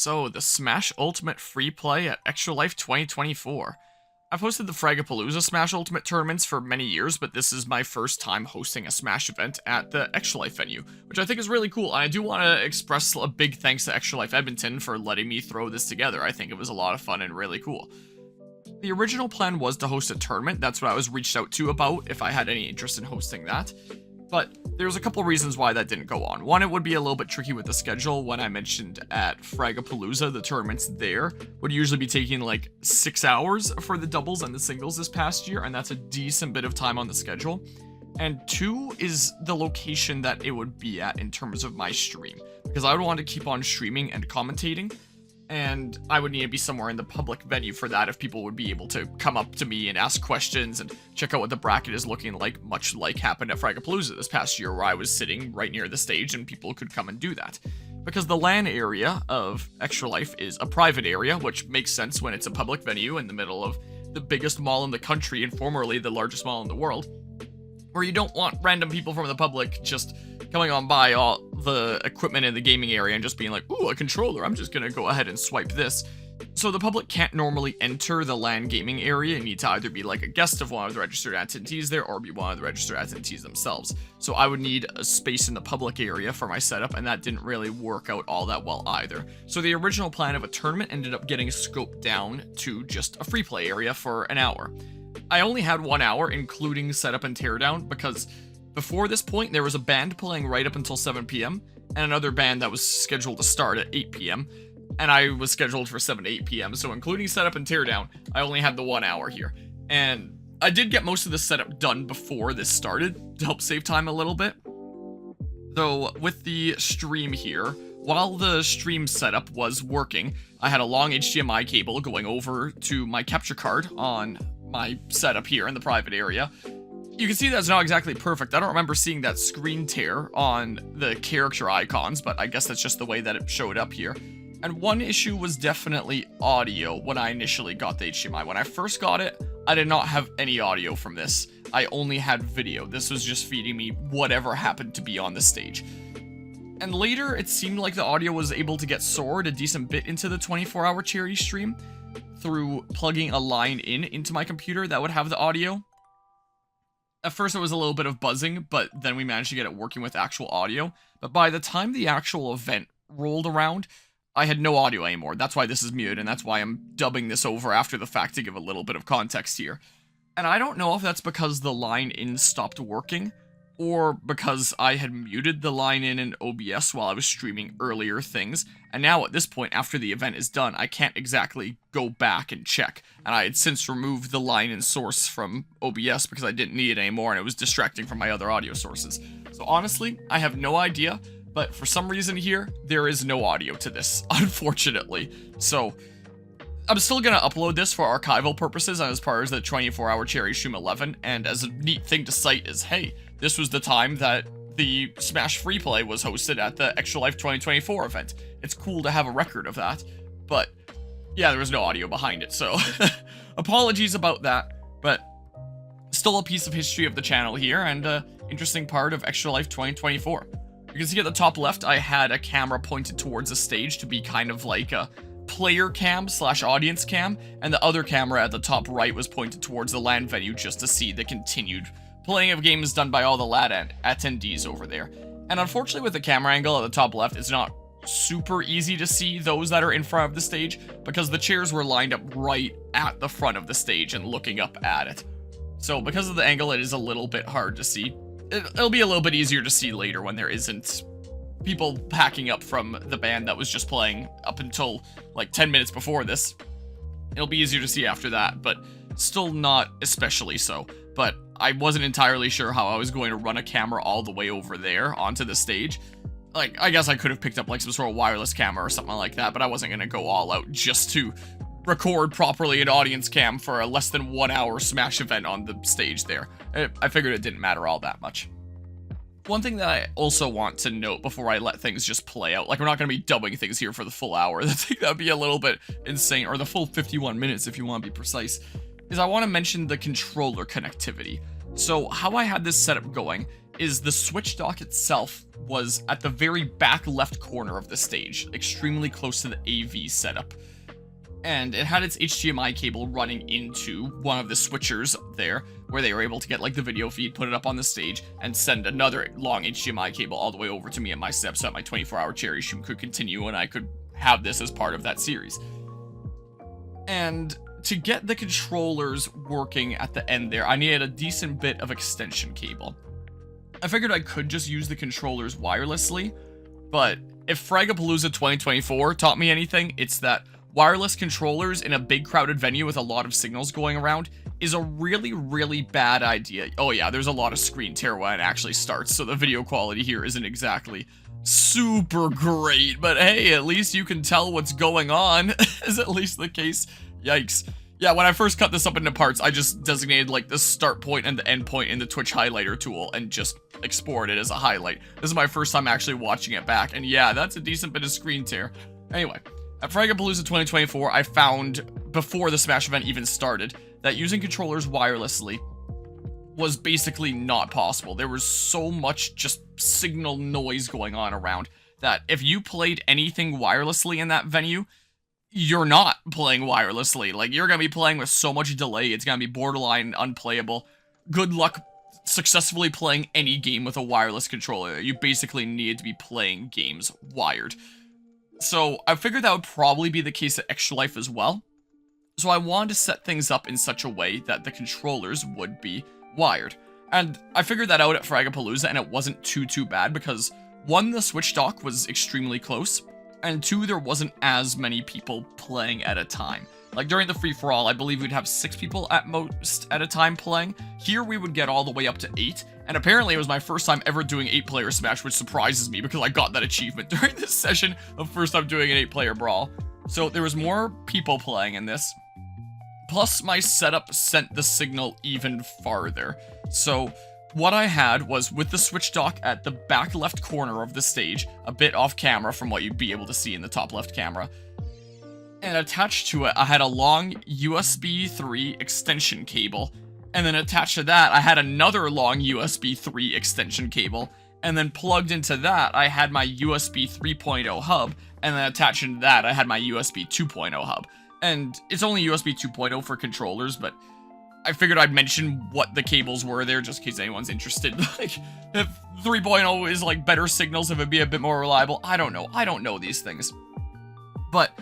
So, the Smash Ultimate Free Play at Extra Life 2024. I've hosted the Fragapalooza Smash Ultimate tournaments for many years, but this is my first time hosting a Smash event at the Extra Life venue, which I think is really cool. And I do want to express a big thanks to Extra Life Edmonton for letting me throw this together. I think it was a lot of fun and really cool. The original plan was to host a tournament. That's what I was reached out to about if I had any interest in hosting that. But there's a couple reasons why that didn't go on. One, it would be a little bit tricky with the schedule. When I mentioned at Fragapalooza, the tournaments there would usually be taking like 6 hours for the doubles and the singles this past year, and that's a decent bit of time on the schedule. And two is the location that it would be at in terms of my stream, because I would want to keep on streaming and commentating, and I would need to be somewhere in the public venue for that if people would be able to come up to me and ask questions and check out what the bracket is looking like, much like happened at Fragapalooza this past year where I was sitting right near the stage and people could come and do that. Because the LAN area of Extra Life is a private area, which makes sense when it's a public venue in the middle of the biggest mall in the country and formerly the largest mall in the world, where you don't want random people from the public just coming on by all the equipment in the gaming area and just being like, ooh, a controller, I'm just gonna go ahead and swipe this. So the public can't normally enter the LAN gaming area. You need to either be like a guest of one of the registered attendees there or be one of the registered attendees themselves. So I would need a space in the public area for my setup, and that didn't really work out all that well either. So the original plan of a tournament ended up getting scoped down to just a free play area for an hour. I only had 1 hour, including setup and teardown, because before this point, there was a band playing right up until 7 p.m. and another band that was scheduled to start at 8 p.m. and I was scheduled for 7 to 8 p.m. So including setup and teardown, I only had the 1 hour here. And I did get most of the setup done before this started to help save time a little bit. Though with the stream here, while the stream setup was working, I had a long HDMI cable going over to my capture card on my setup here in the private area. You can see that's not exactly perfect. I don't remember seeing that screen tear on the character icons, but I guess that's just the way that it showed up here. And one issue was definitely audio when I initially got the HDMI. When I first got it, I did not have any audio from this. I only had video. This was just feeding me whatever happened to be on the stage. And later, it seemed like the audio was able to get soared a decent bit into the 24-hour charity stream through plugging a line into my computer that would have the audio. At first it was a little bit of buzzing, but then we managed to get it working with actual audio. But by the time the actual event rolled around, I had no audio anymore. That's why this is muted, and that's why I'm dubbing this over after the fact to give a little bit of context here. And I don't know if that's because the line in stopped working, or because I had muted the line in OBS while I was streaming earlier things, and now at this point, after the event is done, I can't exactly go back and check, and I had since removed the line in source from OBS because I didn't need it anymore, and it was distracting from my other audio sources. So honestly, I have no idea, but for some reason here, there is no audio to this, unfortunately. So I'm still gonna upload this for archival purposes as part of the 24-hour Cherry Stream 11, and as a neat thing to cite is, hey, this was the time that the Smash Free Play was hosted at the Extra Life 2024 event. It's cool to have a record of that, but yeah, there was no audio behind it, so apologies about that, but still a piece of history of the channel here, and an interesting part of Extra Life 2024. You can see at the top left, I had a camera pointed towards the stage to be kind of like a player cam / audience cam, and the other camera at the top right was pointed towards the LAN venue just to see the continued playing of games done by all the LAN attendees over there. And unfortunately with the camera angle at the top left, it's not super easy to see those that are in front of the stage because the chairs were lined up right at the front of the stage and looking up at it. So because of the angle, it is a little bit hard to see. It'll be a little bit easier to see later when there isn't people packing up from the band that was just playing up until like 10 minutes before this. It'll be easier to see after that, but still not especially so. But I wasn't entirely sure how I was going to run a camera all the way over there onto the stage. Like, I guess I could have picked up like some sort of wireless camera or something like that, but I wasn't going to go all out just to record properly an audience cam for a less than 1 hour Smash event on the stage there. I figured it didn't matter all that much. One thing that I also want to note before I let things just play out, like we're not going to be dubbing things here for the full hour, I think that would be a little bit insane, or the full 51 minutes if you want to be precise, is I want to mention the controller connectivity. So how I had this setup going is the Switch dock itself was at the very back left corner of the stage, extremely close to the AV setup. And it had its HDMI cable running into one of the switchers there, where they were able to get like the video feed, put it up on the stage, and send another long HDMI cable all the way over to me at my setup so that my 24-hour cherry stream could continue and I could have this as part of that series. And to get the controllers working at the end there, I needed a decent bit of extension cable. I figured I could just use the controllers wirelessly, but if Fragapalooza 2024 taught me anything, it's that wireless controllers in a big crowded venue with a lot of signals going around is a really, really bad idea. Oh yeah, there's a lot of screen tear when it actually starts, so the video quality here isn't exactly super great, but hey, at least you can tell what's going on, is at least the case. Yikes. Yeah, when I first cut this up into parts, I just designated like the start point and the end point in the Twitch highlighter tool and just exported it as a highlight. This is my first time actually watching it back, and yeah, that's a decent bit of screen tear. Anyway, at Fragapalooza 2024, I found, before the Smash event even started, that using controllers wirelessly was basically not possible. There was so much just signal noise going on around that if you played anything wirelessly in that venue, you're not playing wirelessly. Like, you're gonna be playing with so much delay, it's gonna be borderline unplayable. Good luck successfully playing any game with a wireless controller. You basically need to be playing games wired. So I figured that would probably be the case at Extra Life as well. So I wanted to set things up in such a way that the controllers would be wired. And I figured that out at Fragapalooza, and it wasn't too bad because, one, the Switch dock was extremely close, and two, there wasn't as many people playing at a time. Like, during the free-for-all, I believe we'd have 6 people at most at a time playing. Here, we would get all the way up to 8, and apparently it was my first time ever doing 8-player Smash, which surprises me because I got that achievement during this session of first time doing an 8-player Brawl. So there was more people playing in this. Plus, my setup sent the signal even farther. So what I had was, with the Switch dock at the back left corner of the stage, a bit off camera from what you'd be able to see in the top left camera, and attached to it, I had a long USB 3 extension cable, and then attached to that, I had another long USB 3 extension cable, and then plugged into that, I had my USB 3.0 hub, and then attached into that, I had my USB 2.0 hub. And it's only USB 2.0 for controllers, but I figured I'd mention what the cables were there just in case anyone's interested. Like, if 3.0 is like better signals, if it'd be a bit more reliable, I don't know these things. But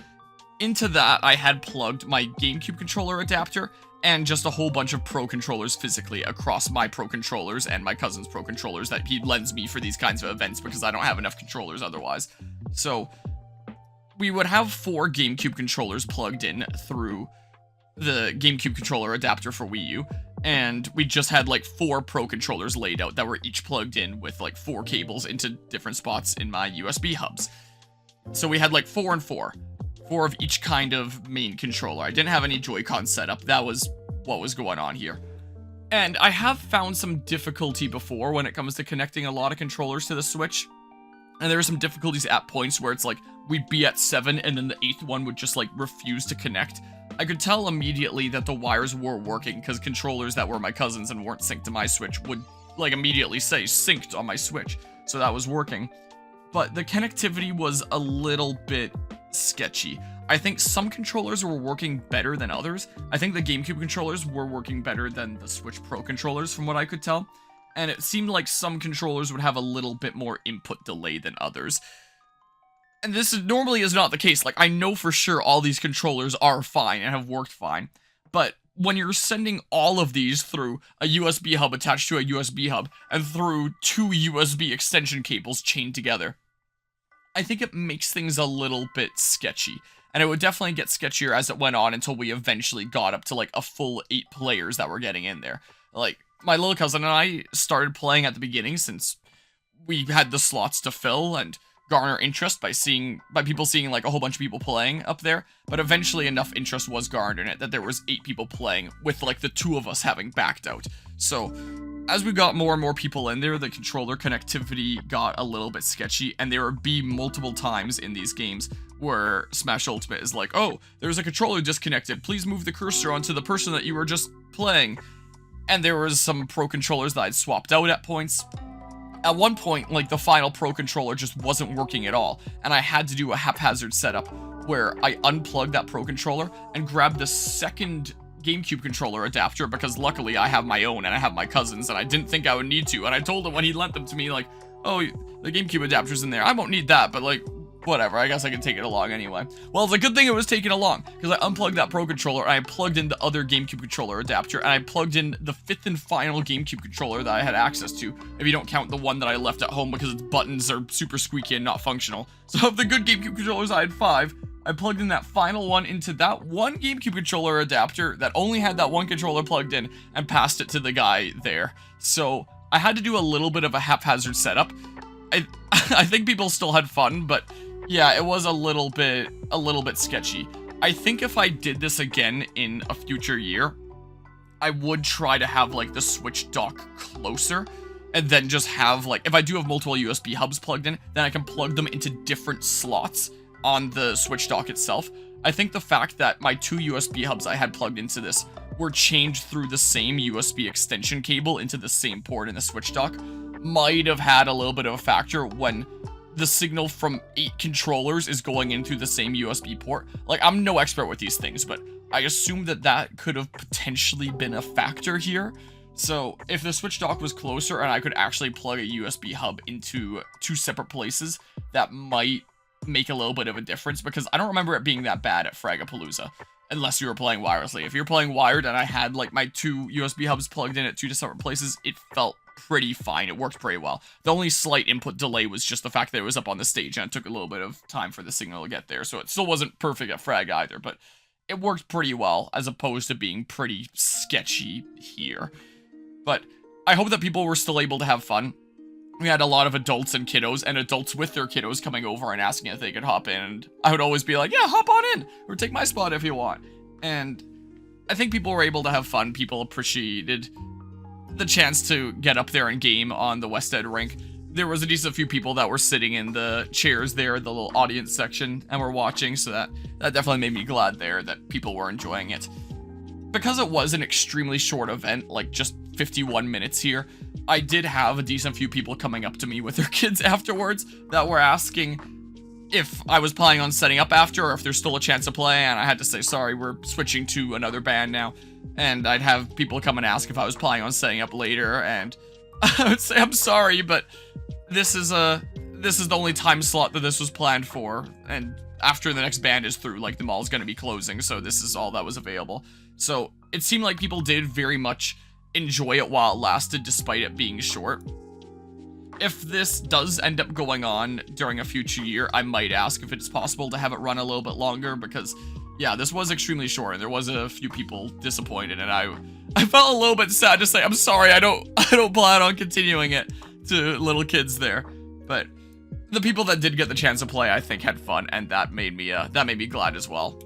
into that, I had plugged my GameCube controller adapter and just a whole bunch of Pro controllers physically across my Pro controllers and my cousin's Pro controllers that he lends me for these kinds of events because I don't have enough controllers otherwise. So we would have 4 GameCube controllers plugged in through the GameCube controller adapter for Wii U, and we just had like 4 Pro controllers laid out that were each plugged in with like 4 cables into different spots in my USB hubs. So we had like 4 and 4. 4 of each kind of main controller. I didn't have any Joy-Con set up. That was what was going on here. And I have found some difficulty before when it comes to connecting a lot of controllers to the Switch. And there were some difficulties at points where it's like, we'd be at 7 and then the 8th one would just like refuse to connect. I could tell immediately that the wires were working because controllers that were my cousin's and weren't synced to my Switch would like immediately say synced on my Switch. So that was working. But the connectivity was a little bit sketchy. I think some controllers were working better than others. I think the GameCube controllers were working better than the Switch Pro controllers from what I could tell. And it seemed like some controllers would have a little bit more input delay than others. And this normally is not the case. Like, I know for sure all these controllers are fine and have worked fine. But when you're sending all of these through a USB hub attached to a USB hub and through 2 USB extension cables chained together, I think it makes things a little bit sketchy. And it would definitely get sketchier as it went on until we eventually got up to like a full 8 players that were getting in there. Like, my little cousin and I started playing at the beginning since we had the slots to fill and garner interest by people seeing like a whole bunch of people playing up there, but eventually enough interest was garnered in it that there was 8 people playing with like the 2 of us having backed out. So as we got more and more people in there, the controller connectivity got a little bit sketchy, and there would be multiple times in these games where Smash Ultimate is like, oh, there's a controller disconnected, please move the cursor onto the person that you were just playing. And there was some Pro controllers that I'd swapped out at points. At one point, like, the final Pro Controller just wasn't working at all, and I had to do a haphazard setup where I unplugged that Pro Controller and grabbed the second GameCube controller adapter, because luckily I have my own and I have my cousin's, and I didn't think I would need to, and I told him when he lent them to me, like, oh, the GameCube adapter's in there, I won't need that, but, like, whatever, I guess I can take it along anyway. Well, it's a good thing it was taken along, because I unplugged that Pro Controller, and I plugged in the other GameCube controller adapter, and I plugged in the 5th and final GameCube controller that I had access to, if you don't count the one that I left at home because its buttons are super squeaky and not functional. So of the good GameCube controllers, I had 5. I plugged in that final one into that one GameCube controller adapter that only had that one controller plugged in, and passed it to the guy there. So I had to do a little bit of a haphazard setup. I think people still had fun, but yeah, it was a little bit sketchy. I think if I did this again in a future year, I would try to have, like, the Switch dock closer, and then just have, like, if I do have multiple USB hubs plugged in, then I can plug them into different slots on the Switch dock itself. I think the fact that my 2 USB hubs I had plugged into this were changed through the same USB extension cable into the same port in the Switch dock might have had a little bit of a factor when the signal from 8 controllers is going in through the same USB port. Like, I'm no expert with these things, but I assume that that could have potentially been a factor here. So if the Switch dock was closer and I could actually plug a USB hub into 2 separate places, that might make a little bit of a difference, because I don't remember it being that bad at Fragapalooza, unless you were playing wirelessly. If you're playing wired and I had, like, my 2 USB hubs plugged in at 2 separate places, it felt pretty fine. It worked pretty well. The only slight input delay was just the fact that it was up on the stage and it took a little bit of time for the signal to get there, so it still wasn't perfect at Frag either, but it worked pretty well, as opposed to being pretty sketchy here. But I hope that people were still able to have fun. We had a lot of adults and kiddos, and adults with their kiddos coming over and asking if they could hop in, and I would always be like, yeah, hop on in, or take my spot if you want. And I think people were able to have fun. People appreciated the chance to get up there and game on the West Ed rink. There was a decent few people that were sitting in the chairs there, the little audience section, and were watching, so that definitely made me glad there that people were enjoying it. Because it was an extremely short event, like just 51 minutes here, I did have a decent few people coming up to me with their kids afterwards that were asking if I was planning on setting up after, or if there's still a chance to play, and I had to say, sorry, we're switching to another band now. And I'd have people come and ask if I was planning on setting up later, and I would say, I'm sorry, but this is the only time slot that this was planned for, and after the next band is through, like, the mall's gonna be closing, so this is all that was available. So it seemed like people did very much enjoy it while it lasted, despite it being short. If this does end up going on during a future year, I might ask if it's possible to have it run a little bit longer, because yeah, this was extremely short, and there was a few people disappointed, and I felt a little bit sad to say, I'm sorry, I don't plan on continuing it to little kids there. But the people that did get the chance to play, I think, had fun, and that made me glad as well.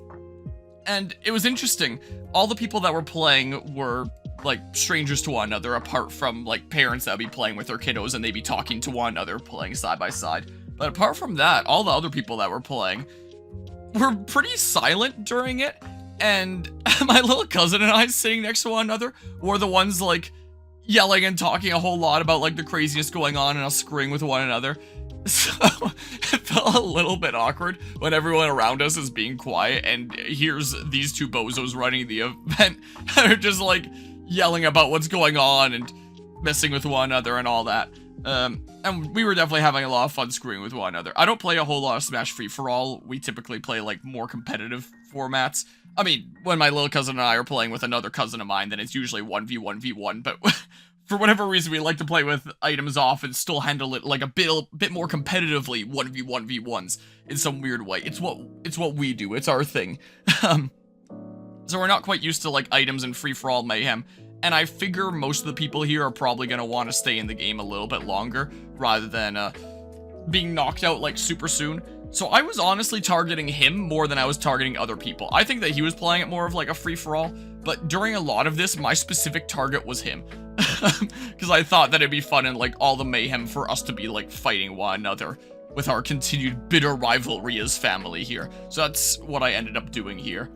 And it was interesting. All the people that were playing were, like, strangers to one another, apart from, like, parents that would be playing with their kiddos, and they'd be talking to one another, playing side by side. But apart from that, all the other people that were playing were pretty silent during it, and my little cousin and I sitting next to one another were the ones, like, yelling and talking a whole lot about, like, the craziness going on and us screwing with one another. So it felt a little bit awkward when everyone around us is being quiet, and here's these 2 bozos running the event that are just, like, yelling about what's going on and messing with one another and all that. And we were definitely having a lot of fun screwing with one another. I don't play a whole lot of Smash Free-for-All. We typically play, like, more competitive formats. I mean, when my little cousin and I are playing with another cousin of mine, then it's usually 1v1v1, but for whatever reason, we like to play with items off and still handle it, like, a bit more competitively 1v1v1s in some weird way. It's what we do. It's our thing. So we're not quite used to, like, items and free-for-all mayhem. And I figure most of the people here are probably going to want to stay in the game a little bit longer, rather than being knocked out, like, super soon. So I was honestly targeting him more than I was targeting other people. I think that he was playing it more of, like, a free-for-all, but during a lot of this, my specific target was him. Because I thought that it'd be fun and, like, all the mayhem for us to be, like, fighting one another with our continued bitter rivalry as family here. So that's what I ended up doing here.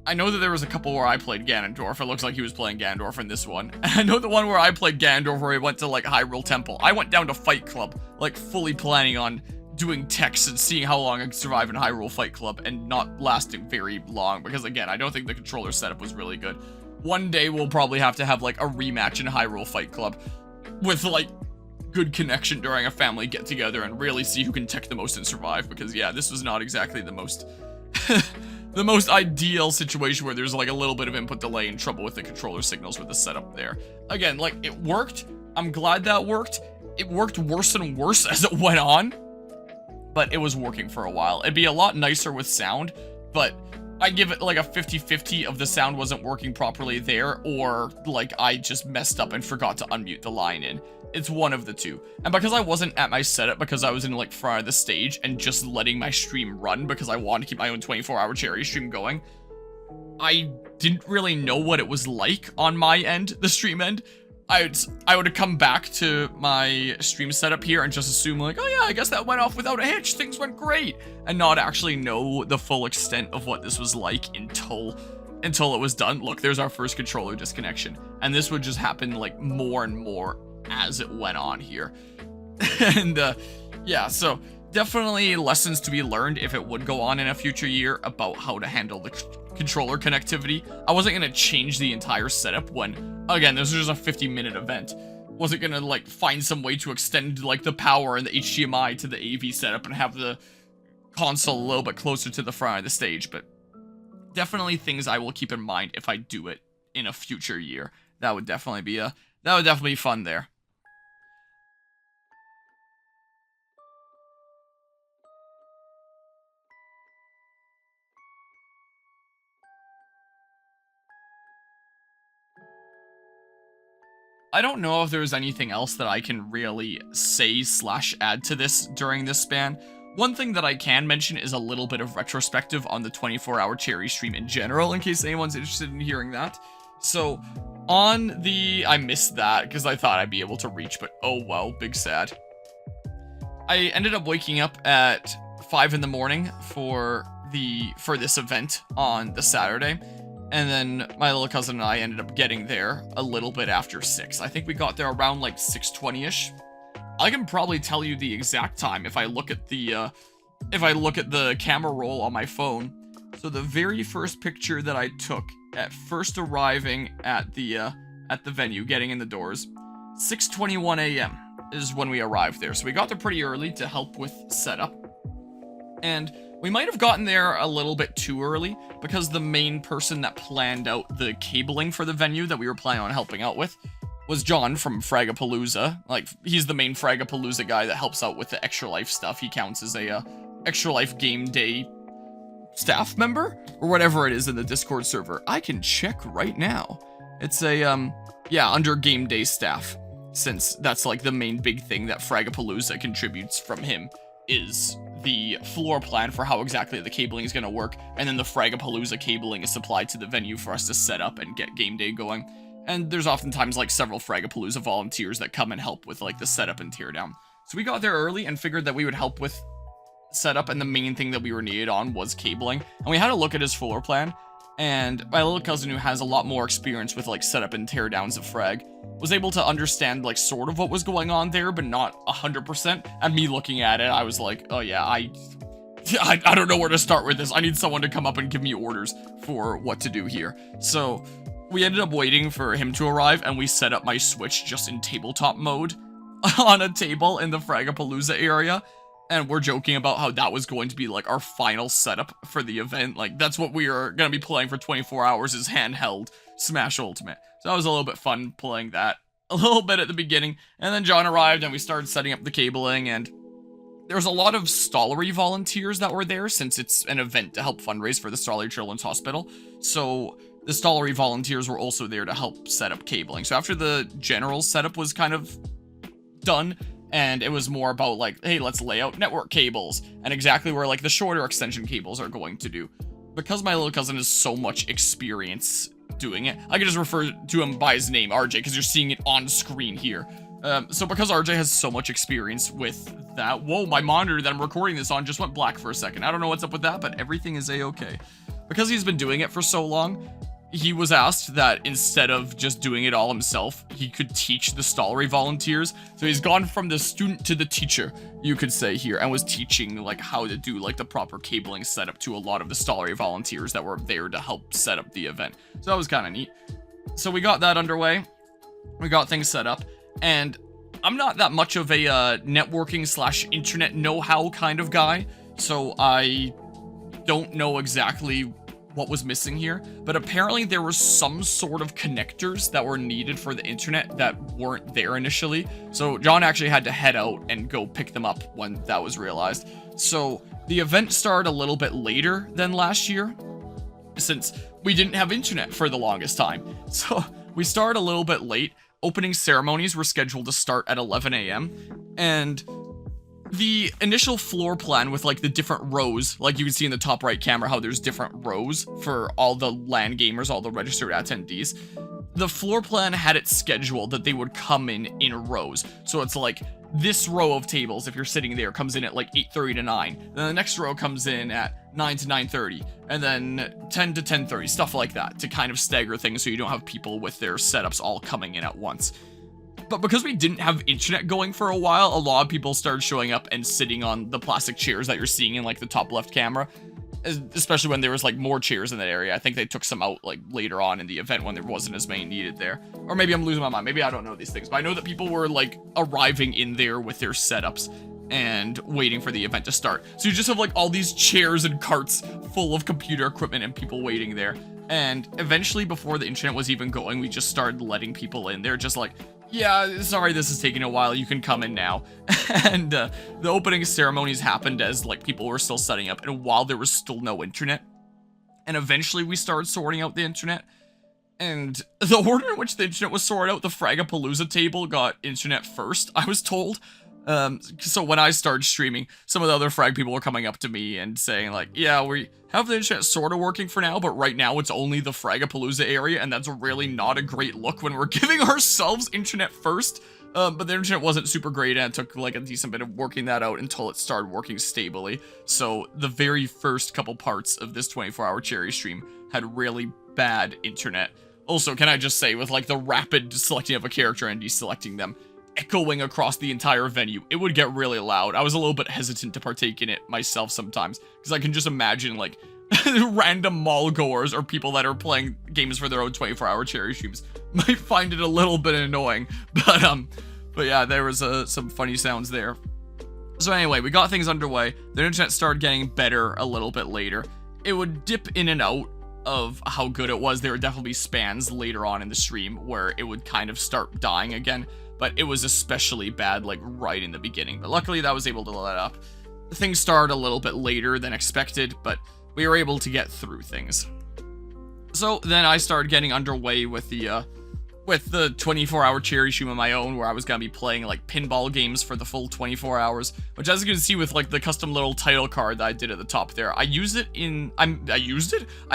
I know that there was a couple where I played Ganondorf. It looks like he was playing Ganondorf in this one. I know the one where I played Ganondorf where I went to, like, Hyrule Temple. I went down to Fight Club, like, fully planning on doing techs and seeing how long I could survive in Hyrule Fight Club and not lasting very long because, again, I don't think the controller setup was really good. One day we'll probably have to have, like, a rematch in Hyrule Fight Club with, like, good connection during a family get-together and really see who can tech the most and survive because, yeah, this was not exactly the most... the most ideal situation where there's like a little bit of input delay and trouble with the controller signals with the setup there. Again, like, it worked. I'm glad that worked. It worked worse and worse as it went on, but it was working for a while. It'd be a lot nicer with sound, but I give it like a 50-50 of the sound wasn't working properly there, or like I just messed up and forgot to unmute the line in. It's one of the two. And because I wasn't at my setup, because I was in like front of the stage and just letting my stream run because I wanted to keep my own 24-hour cherry stream going, I didn't really know what it was like on my end, the stream end. I would have come back to my stream setup here and just assume like, oh yeah, I guess that went off without a hitch, things went great, and not actually know the full extent of what this was like until it was done. Look, there's our first controller disconnection, and this would just happen like more and more as it went on here. And yeah, so definitely lessons to be learned if it would go on in a future year about how to handle the controller connectivity. I wasn't going to change the entire setup when, again, this was just a 50-minute event. Wasn't going to like find some way to extend like the power and the HDMI to the AV setup and have the console a little bit closer to the front of the stage, but definitely things I will keep in mind if I do it in a future year. That would definitely be fun there. I don't know if there's anything else that I can really say/add to this during this span. One thing that I can mention is a little bit of retrospective on the 24-hour cherry stream in general, in case anyone's interested in hearing that. So, on the... I missed that, because I thought I'd be able to reach, but oh well, big sad. I ended up waking up at 5 in the morning for this event on the Saturday. And then my little cousin and I ended up getting there a little bit after 6. I think we got there around like 6:20ish. I can probably tell you the exact time if I look at the camera roll on my phone. So the very first picture that I took at first arriving at the venue, getting in the doors, 6:21 a.m. is when we arrived there. So we got there pretty early to help with setup. And we might have gotten there a little bit too early because the main person that planned out the cabling for the venue that we were planning on helping out with was John from Fragapalooza. Like, he's the main Fragapalooza guy that helps out with the Extra Life stuff. He counts as a Extra Life game day staff member or whatever it is in the Discord server. I can check right now. It's under game day staff, since that's like the main big thing that Fragapalooza contributes from him is the floor plan for how exactly the cabling is going to work, and then the Fragapalooza cabling is supplied to the venue for us to set up and get game day going. And there's oftentimes like several Fragapalooza volunteers that come and help with like the setup and teardown. So we got there early and figured that we would help with setup, and the main thing that we were needed on was cabling. And we had a look at his floor plan, and my little cousin, who has a lot more experience with like setup and teardowns of Frag, was able to understand like sort of what was going on there, but not 100%. And me looking at it, I was like, oh yeah, I don't know where to start with this. I need someone to come up and give me orders for what to do here. So we ended up waiting for him to arrive, and we set up my Switch just in tabletop mode on a table in the Fragapalooza area. And we're joking about how that was going to be like our final setup for the event. Like, that's what we are going to be playing for 24 hours is handheld Smash Ultimate. So that was a little bit fun playing that a little bit at the beginning. And then John arrived and we started setting up the cabling, and there was a lot of Stollery volunteers that were there since it's an event to help fundraise for the Stollery Children's Hospital. So the Stollery volunteers were also there to help set up cabling. So after the general setup was kind of done, and it was more about like, hey, let's lay out network cables and exactly where like the shorter extension cables are going to do. Because my little cousin has so much experience doing it, I can just refer to him by his name, RJ, because you're seeing it on screen here. So because RJ has so much experience with that, whoa, my monitor that I'm recording this on just went black for a second. I don't know what's up with that, but everything is a-okay. because he's been doing it for so long, he was asked that instead of just doing it all himself, he could teach the Stollery volunteers. So he's gone from the student to the teacher, you could say here, and was teaching like how to do like the proper cabling setup to a lot of the Stollery volunteers that were there to help set up the event. So that was kind of neat. So we got that underway. We got things set up, and I'm not that much of a networking / internet know-how kind of guy, so I don't know exactly what was missing here, but apparently there were some sort of connectors that were needed for the internet that weren't there initially. So John actually had to head out and go pick them up when that was realized. So the event started a little bit later than last year, since we didn't have internet for the longest time. So we started a little bit late. Opening ceremonies were scheduled to start at 11 a.m. and the initial floor plan with like the different rows, like you can see in the top right camera how there's different rows for all the LAN gamers, all the registered attendees. The floor plan had it scheduled that they would come in rows. So it's like this row of tables, if you're sitting there, comes in at like 8:30 to 9. Then the next row comes in at 9 to 9:30. And then 10 to 10:30, stuff like that, to kind of stagger things so you don't have people with their setups all coming in at once. But because we didn't have internet going for a while, a lot of people started showing up and sitting on the plastic chairs that you're seeing in like the top left camera, especially when there was like more chairs in that area. I think they took some out like later on in the event when there wasn't as many needed there. Or maybe I'm losing my mind. Maybe I don't know these things, but I know that people were like arriving in there with their setups and waiting for the event to start. So you just have like all these chairs and carts full of computer equipment and people waiting there. And eventually, before the internet was even going, we just started letting people in there, just like, yeah, sorry this is taking a while, you can come in now. And the opening ceremonies happened as like people were still setting up, and while there was still no internet. And eventually we started sorting out the internet. And the order in which the internet was sorted out, the Fragapalooza table got internet first, I was told. So when I started streaming, some of the other frag people were coming up to me and saying like, yeah, we have the internet sort of working for now, but right now it's only the Fragapalooza area, and that's really not a great look when we're giving ourselves internet first. But the internet wasn't super great, and it took like a decent bit of working that out until it started working stably. So the very first couple parts of this 24-hour cherry stream had really bad internet. Also, can I just say, with like the rapid selecting of a character and deselecting them, echoing across the entire venue, it would get really loud. I was a little bit hesitant to partake in it myself sometimes, because I can just imagine like random mall goers or people that are playing games for their own 24-hour cherry streams might find it a little bit annoying. But yeah, there was some funny sounds there. So anyway, we got things underway. The internet started getting better a little bit later. It would dip in and out of how good it was. There would definitely be spans later on in the stream where it would kind of start dying again. But it was especially bad, like, right in the beginning. But luckily, that was able to let up. Things started a little bit later than expected, but we were able to get through things. So then I started getting underway with the 24-hour cherry stream of my own, where I was gonna be playing, like, pinball games for the full 24 hours. Which, as you can see with, like, the custom little title card that I did at the top there, I used it in... I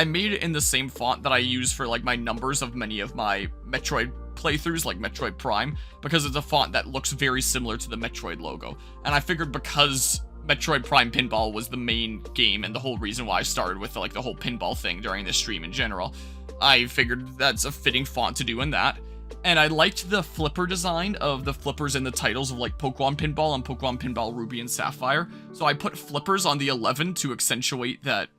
made it in the same font that I use for, like, my numbers of many of my Metroid playthroughs, like Metroid Prime, because it's a font that looks very similar to the Metroid logo. And I figured because Metroid Prime Pinball was the main game and the whole reason why I started with like the whole pinball thing during this stream in general, I figured that's a fitting font to do in that. And I liked the flipper design of the flippers in the titles of like Pokemon Pinball and Pokemon Pinball Ruby and Sapphire. So I put flippers on the 11 to accentuate that,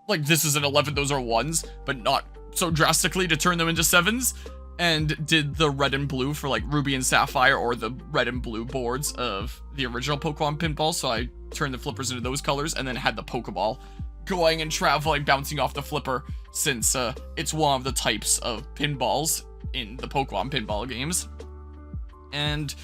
like, this is an 11, those are 1s, but not so drastically to turn them into 7s. And did the red and blue for like Ruby and Sapphire, or the red and blue boards of the original Pokemon Pinball. So I turned the flippers into those colors, and then had the Pokeball going and traveling, bouncing off the flipper, since it's one of the types of pinballs in the Pokemon Pinball games. And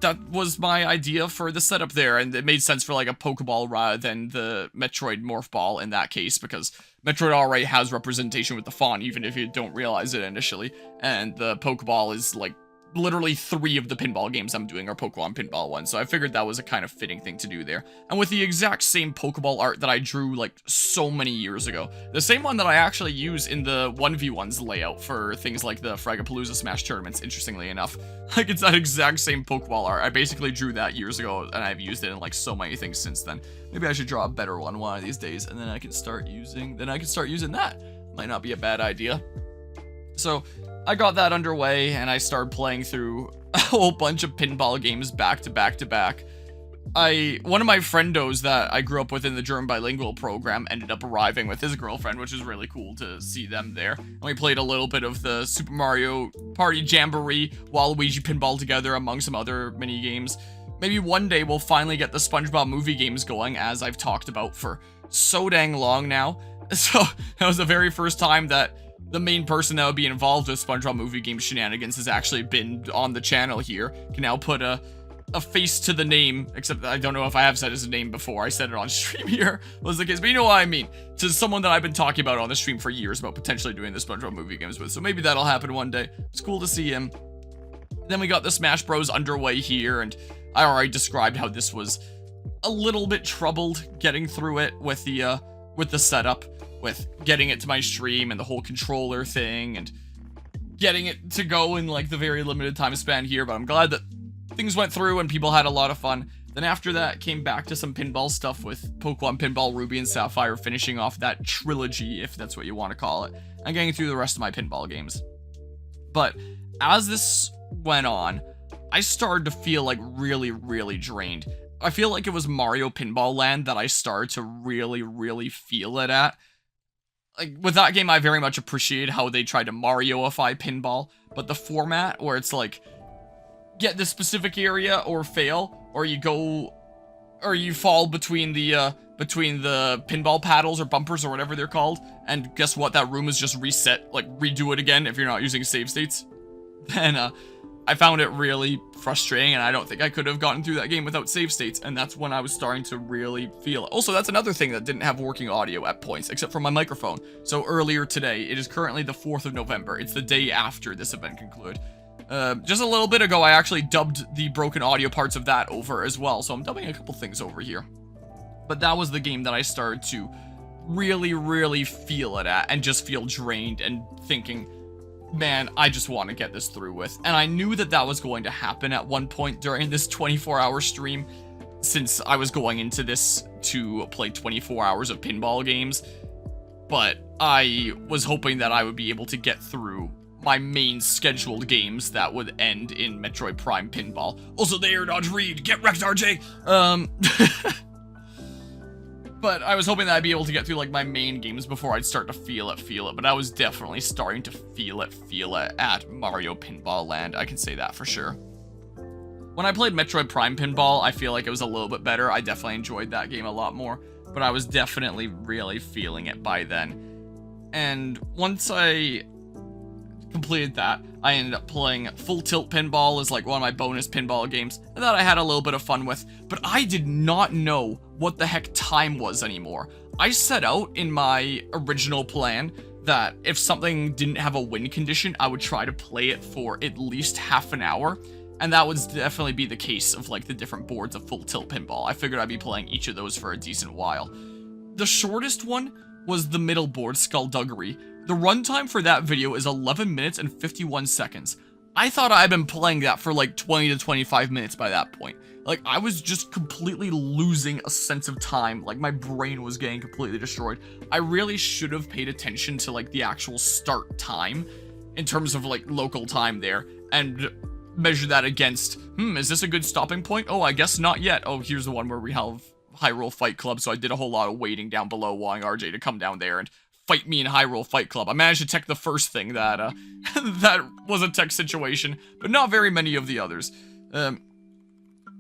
that was my idea for the setup there, and it made sense for like a Pokeball rather than the Metroid Morph Ball in that case, because Metroid already has representation with the font, even if you don't realize it initially, and the Pokeball is like literally 3 of the pinball games I'm doing are Pokemon pinball ones, so I figured that was a kind of fitting thing to do there. And with the exact same Pokeball art that I drew like so many years ago, the same one that I actually use in the 1v1s layout for things like the Fragapalooza Smash tournaments, interestingly enough. Like, it's that exact same Pokeball art. I basically drew that years ago, and I've used it in like so many things since then. Maybe I should draw a better one of these days, and then I can start using that. Might not be a bad idea. So I got that underway, and I started playing through a whole bunch of pinball games back to back to back. One of my friendos that I grew up with in the German bilingual program ended up arriving with his girlfriend, which was really cool to see them there. And we played a little bit of the Super Mario Party Jamboree, Waluigi Pinball together, among some other mini games. Maybe one day we'll finally get the SpongeBob movie games going, as I've talked about for so dang long now. So that was the very first time that the main person that would be involved with SpongeBob movie game shenanigans has actually been on the channel here. Can now put a face to the name, except I don't know if I have said his name before. I said it on stream here, was the case, but you know what I mean. To someone that I've been talking about on the stream for years about potentially doing the SpongeBob movie games with, so maybe that'll happen one day. It's cool to see him. Then we got the Smash Bros underway here, and I already described how this was a little bit troubled getting through it with the setup, with getting it to my stream and the whole controller thing and getting it to go in like the very limited time span here, but I'm glad that things went through and people had a lot of fun. Then after that, came back to some pinball stuff with Pokemon Pinball Ruby and Sapphire, finishing off that trilogy, if that's what you want to call it, and getting through the rest of my pinball games. But as this went on, I started to feel like really, really drained. I feel like it was Mario Pinball Land that I started to really, really feel it at. Like, with that game, I very much appreciate how they tried to Mario-ify pinball, but the format where it's like, get this specific area or fail, or you fall between the pinball paddles or bumpers or whatever they're called, and guess what, that room is just reset, like redo it again if you're not using save states. Then I found it really frustrating, and I don't think I could have gotten through that game without save states, and that's when I was starting to really feel it. Also, that's another thing that didn't have working audio at points, except for my microphone. So earlier today, it is currently the 4th of November. It's the day after this event concluded. Just a little bit ago, I actually dubbed the broken audio parts of that over as well, so I'm dubbing a couple things over here. But that was the game that I started to really, really feel it at, and just feel drained and thinking, man, I just want to get this through with. And I knew that that was going to happen at one point during this 24-hour stream, since I was going into this to play 24 hours of pinball games. But I was hoping that I would be able to get through my main scheduled games that would end in Metroid Prime Pinball. Also, the air dodge read. Get wrecked, RJ! But I was hoping that I'd be able to get through, like, my main games before I'd start to feel it, but I was definitely starting to feel it at Mario Pinball Land, I can say that for sure. When I played Metroid Prime Pinball, I feel like it was a little bit better. I definitely enjoyed that game a lot more, but I was definitely really feeling it by then. And once I completed that, I ended up playing Full Tilt Pinball as like one of my bonus pinball games that I had a little bit of fun with, but I did not know what the heck time was anymore. I set out in my original plan that if something didn't have a win condition, I would try to play it for at least half an hour, and that would definitely be the case of like the different boards of Full Tilt Pinball. I figured I'd be playing each of those for a decent while. The shortest one was the middle board, Skullduggery. The runtime for that video is 11 minutes and 51 seconds. I thought I'd been playing that for like 20 to 25 minutes by that point. Like, I was just completely losing a sense of time. Like, my brain was getting completely destroyed. I really should have paid attention to, like, the actual start time in terms of, like, local time there, and measure that against, is this a good stopping point? Oh, I guess not yet. Oh, here's the one where we have Hyrule Fight Club, so I did a whole lot of waiting down below, wanting RJ to come down there and fight me in Hyrule Fight Club. I managed to tech the first thing that, that was a tech situation, but not very many of the others.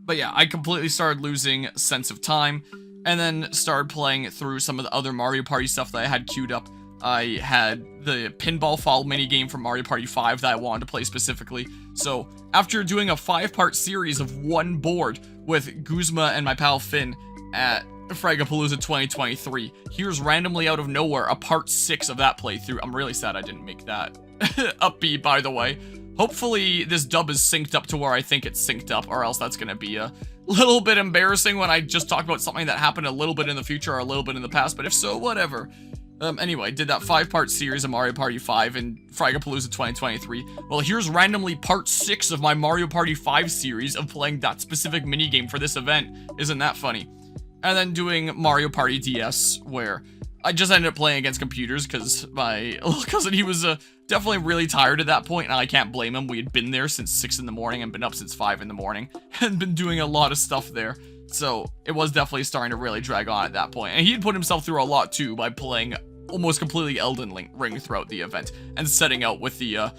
But yeah, I completely started losing sense of time, and then started playing through some of the other Mario Party stuff that I had queued up. I had the Pinball Fall minigame from Mario Party 5 that I wanted to play specifically. So, after doing a 5-part series of one board with Guzma and my pal Finn at Fragapalooza 2023, here's randomly out of nowhere a part 6 of that playthrough. I'm really sad I didn't make that upbeat, by the way. Hopefully this dub is synced up to where I think it's synced up, or else that's gonna be a little bit embarrassing when I just talk about something that happened a little bit in the future or a little bit in the past, but if so, whatever. Anyway, did that 5-part series of Mario Party 5 in Fragapalooza 2023. Well, here's randomly part 6 of my Mario Party 5 series of playing that specific minigame for this event. Isn't that funny? And then doing Mario Party DS, where I just ended up playing against computers because my little cousin, he was definitely really tired at that point, and I can't blame him. We had been there since 6 in the morning and been up since 5 in the morning and been doing a lot of stuff there. So it was definitely starting to really drag on at that point. And he had put himself through a lot too by playing almost completely Elden Ring throughout the event and setting out with the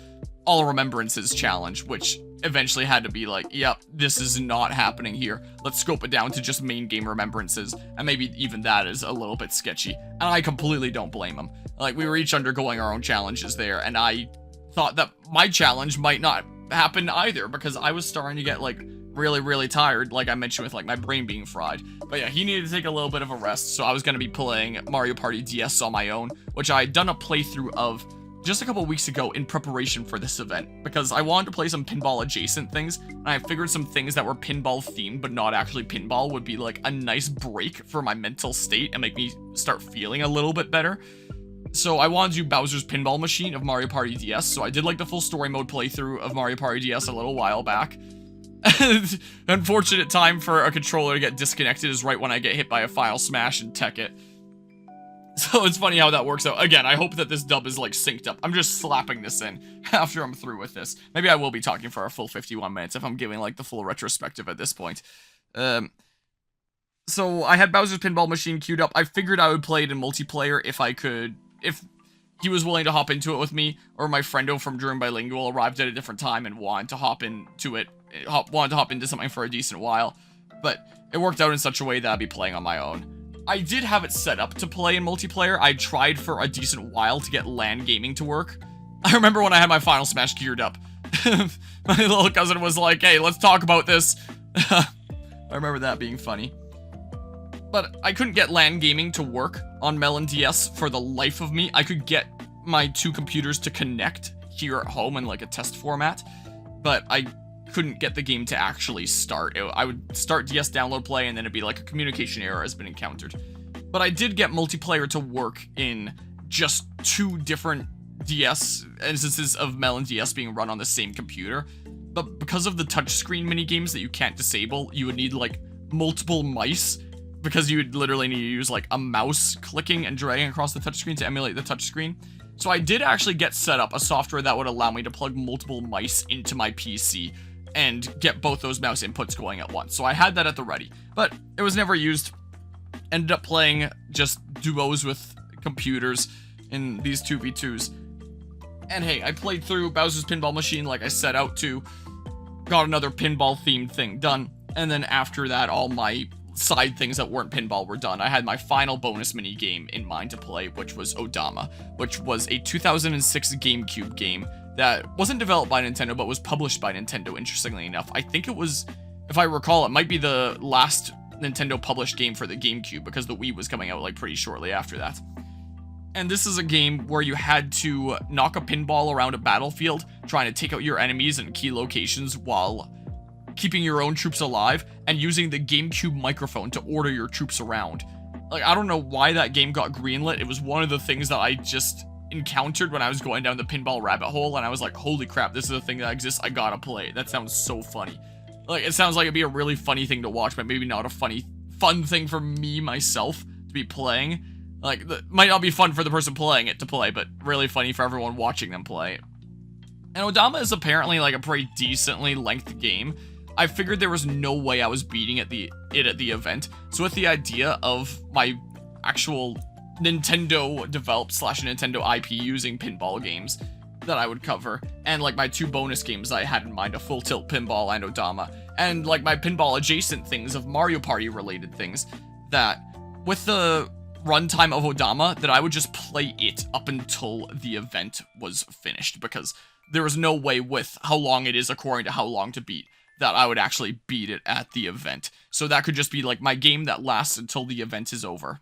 All Remembrances challenge, which eventually had to be like, yep, this is not happening here. Let's scope it down to just main game remembrances, and maybe even that is a little bit sketchy. And I completely don't blame him. Like, we were each undergoing our own challenges there, and I thought that my challenge might not happen either, because I was starting to get, like, really, really tired, like I mentioned with, like, my brain being fried. But yeah, he needed to take a little bit of a rest, so I was going to be playing Mario Party DS on my own, which I had done a playthrough of just a couple weeks ago in preparation for this event, because I wanted to play some pinball adjacent things, and I figured some things that were pinball themed but not actually pinball would be like a nice break for my mental state and make me start feeling a little bit better. So I wanted to do Bowser's Pinball Machine of Mario Party DS, so I did like the full story mode playthrough of Mario Party DS a little while back. Unfortunate time for a controller to get disconnected is right when I get hit by a Final Smash and tech it. So it's funny how that works out. Again, I hope that this dub is, like, synced up. I'm just slapping this in after I'm through with this. Maybe I will be talking for a full 51 minutes if I'm giving, like, the full retrospective at this point. So I had Bowser's Pinball Machine queued up. I figured I would play it in multiplayer if I could, if he was willing to hop into it with me, or my friendo from Dream Bilingual arrived at a different time and wanted to hop into it, wanted to hop into something for a decent while. But it worked out in such a way that I'd be playing on my own. I did have it set up to play in multiplayer. I tried for a decent while to get LAN gaming to work. I remember when I had my Final Smash geared up. My little cousin was like, hey, let's talk about this. I remember that being funny. But I couldn't get LAN gaming to work on Melon DS for the life of me. I could get my two computers to connect here at home in like a test format, but I couldn't get the game to actually start. I would start DS download play and then it'd be like a communication error has been encountered. But I did get multiplayer to work in just 2 different DS instances of Melon DS being run on the same computer. But because of the touchscreen minigames that you can't disable, you would need like multiple mice, because you would literally need to use like a mouse clicking and dragging across the touchscreen to emulate the touchscreen. So I did actually get set up a software that would allow me to plug multiple mice into my PC and get both those mouse inputs going at once. So I had that at the ready, but it was never used. Ended up playing just duos with computers in these 2v2s. And hey, I played through Bowser's Pinball Machine like I set out to, got another pinball themed thing done, and then after that all my side things that weren't pinball were done. I had my final bonus mini game in mind to play, which was Odama, which was a 2006 GameCube game that wasn't developed by Nintendo, but was published by Nintendo, interestingly enough. I think it was, if I recall, it might be the last Nintendo published game for the GameCube, because the Wii was coming out like pretty shortly after that. And this is a game where you had to knock a pinball around a battlefield, trying to take out your enemies in key locations while keeping your own troops alive, and using the GameCube microphone to order your troops around. Like, I don't know why that game got greenlit. It was one of the things that I just encountered when I was going down the pinball rabbit hole, and I was like, holy crap, this is a thing that exists, I gotta play it. That sounds so funny. Like, it sounds like it'd be a really funny thing to watch, but maybe not a fun thing for me, myself, to be playing. Like, might not be fun for the person playing it to play, but really funny for everyone watching them play. And Odama is apparently, like, a pretty decently length game. I figured there was no way I was beating it at the event, so with the idea of my actual Nintendo developed / Nintendo IP using pinball games that I would cover, and like my 2 bonus games I had in mind, a Full Tilt Pinball and Odama, and like my pinball adjacent things of Mario Party related things, that with the runtime of Odama, that I would just play it up until the event was finished, because there was no way with how long it is according to how long to beat that I would actually beat it at the event. So that could just be like my game that lasts until the event is over.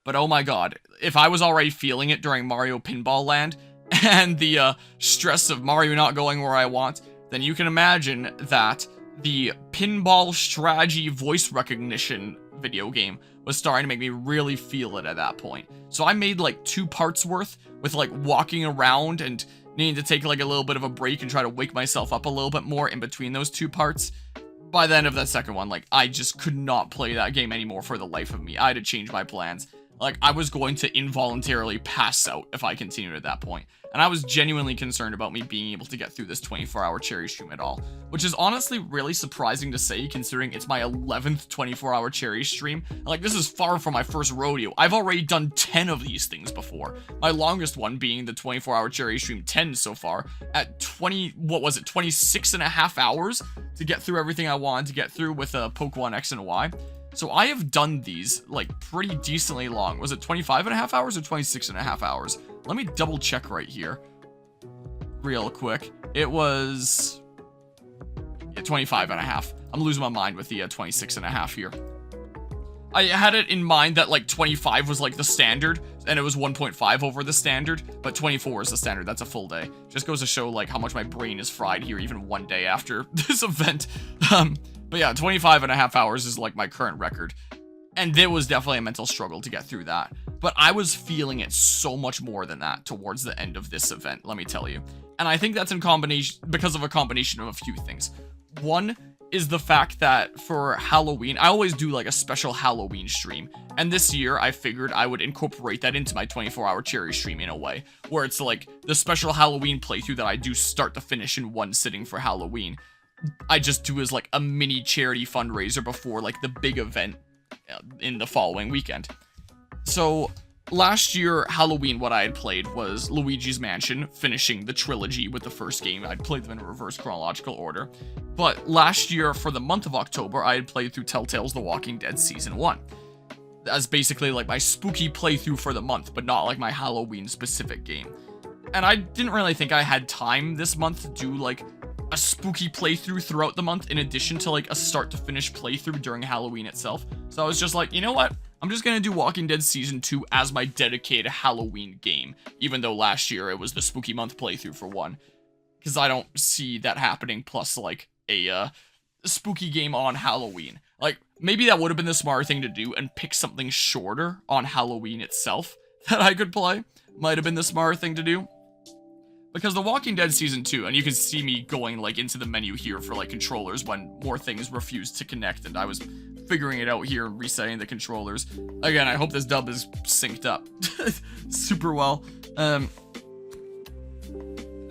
But oh my god, if I was already feeling it during Mario Pinball Land, and the stress of Mario not going where I want, then you can imagine that the pinball strategy voice recognition video game was starting to make me really feel it at that point. So I made like 2 parts worth with like walking around and needing to take like a little bit of a break and try to wake myself up a little bit more in between those 2 parts. By the end of that second one, like, I just could not play that game anymore for the life of me. I had to change my plans. Like, I was going to involuntarily pass out if I continued at that point. And I was genuinely concerned about me being able to get through this 24-hour cherry stream at all. Which is honestly really surprising to say, considering it's my 11th 24-hour cherry stream. Like, this is far from my first rodeo. I've already done 10 of these things before. My longest one being the 24-hour cherry stream 10 so far. At 26 and a half hours to get through everything I wanted to get through with Pokemon X and Y. So I have done these, like, pretty decently long. Was it 25 and a half hours or 26 and a half hours? Let me double check right here. Real quick. It was... yeah, 25 and a half. I'm losing my mind with the 26 and a half here. I had it in mind that, like, 25 was, like, the standard, and it was 1.5 over the standard, but 24 is the standard. That's a full day. Just goes to show, like, how much my brain is fried here even one day after this event. But yeah, 25 and a half hours is like my current record. And it was definitely a mental struggle to get through that. But I was feeling it so much more than that towards the end of this event, let me tell you. And I think that's in combination because of a combination of a few things. One is the fact that for Halloween, I always do like a special Halloween stream. And this year I figured I would incorporate that into my 24-hour cherry stream in a way, where it's like the special Halloween playthrough that I do start to finish in one sitting for Halloween. I just do as like a mini charity fundraiser before like the big event in the following weekend. So last year, Halloween, what I had played was Luigi's Mansion, finishing the trilogy with the first game. I'd played them in reverse chronological order. But last year, for the month of October, I had played through Telltale's The Walking Dead Season 1. As basically like my spooky playthrough for the month, but not like my Halloween specific game. And I didn't really think I had time this month to do like a spooky playthrough throughout the month in addition to like a start to finish playthrough during Halloween itself. So I was just like, you know what? I'm just gonna do Walking Dead Season 2 as my dedicated Halloween game, even though last year it was the spooky month playthrough for one. Because I don't see that happening plus like a spooky game on Halloween. Like, maybe that would have been the smarter thing to do and pick something shorter on Halloween itself that I could play. Might have been the smarter thing to do. Because The Walking Dead Season 2, and you can see me going, like, into the menu here for, like, controllers when more things refused to connect, and I was figuring it out here and resetting the controllers. Again, I hope this dub is synced up super well. That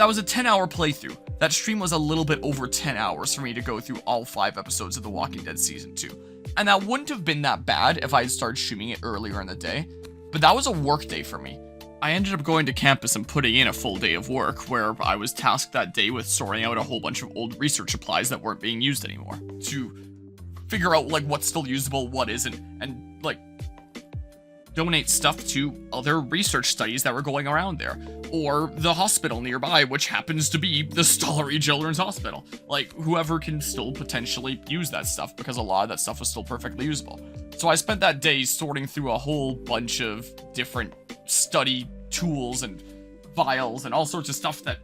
was a 10-hour playthrough. That stream was a little bit over 10 hours for me to go through all 5 episodes of The Walking Dead Season 2. And that wouldn't have been that bad if I had started streaming it earlier in the day, but that was a work day for me. I ended up going to campus and putting in a full day of work, where I was tasked that day with sorting out a whole bunch of old research supplies that weren't being used anymore, to figure out, like, what's still usable, what isn't, and, like, donate stuff to other research studies that were going around there, or the hospital nearby, which happens to be the Stollery Children's Hospital. Like, whoever can still potentially use that stuff, because a lot of that stuff was still perfectly usable. So I spent that day sorting through a whole bunch of different study tools and vials and all sorts of stuff that